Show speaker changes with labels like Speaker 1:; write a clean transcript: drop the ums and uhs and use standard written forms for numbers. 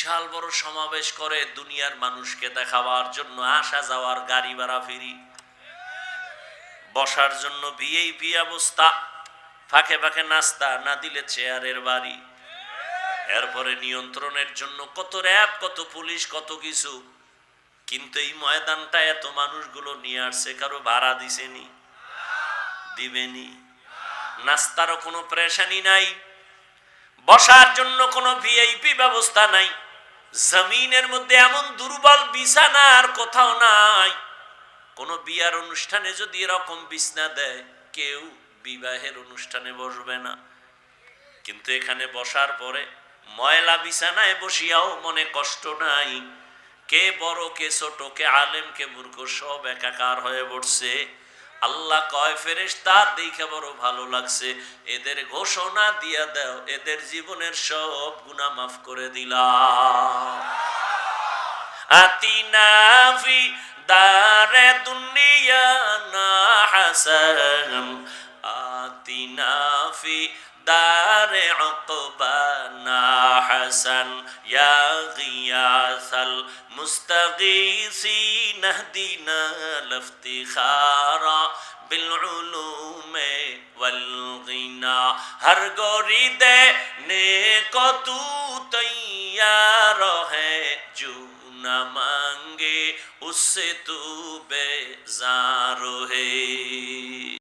Speaker 1: বিশাল বড় সমাবেশ করে দুনিয়ার মানুষকে দেখাবার জন্য, আসা যাওয়ার গাড়ি ভাড়া ফ্রি, বসার জন্য ভিআইপি অবস্থা, ফাঁকে ফাঁকে নাস্তা, না দিলে চেয়ারের বাড়ি, এরপরে নিয়ন্ত্রণের জন্য কত র্যাব, কত পুলিশ, কত কিছু। কিন্তু এই ময়দানটা এত মানুষগুলো নিয়ে আসছে, কারো ভাড়া দিছেনি, দিবেনি, নাস্তারও কোনো প্রেশানি নাই, বসার জন্য কোনো ভিআইপি ব্যবস্থা নাই, জমিনের মধ্যে এমন দুর্বল বিছানা আর কোথাও নাই। কোন বিয়ার অনুষ্ঠানে যদি এরকম বিছানা দেয়, কেউ বিবাহের অনুষ্ঠানে বসবে না। কিন্তু এখানে বসার পরে ময়লা বিছানায় বসিয়াও মনে কষ্ট নাই। কে বড়, কে ছোট, কে আলেম, কে মূর্খ, সব একাকার হয়ে পড়ছে। আল্লাহ কয়, ফেরেশতা দেখে বড় ভালো লাগছে, এদের ঘোষণা দিয়া দাও, এদের জীবনের সব গুনাহ মাফ করে দিলাম। আতিনা ফি দারে দুনিয়া না হাসান, আতিনা ফি দারে উকবানা হাসান, ইয়া গিয়াসাল মুস্তাগীসিন ইহদিনা লিফতিখারা বিল উলুমে ওয়াল গিনা। হর গোরি দে নে কো তু তৈয়ার है जो न मांगे उससे तू बेजार है।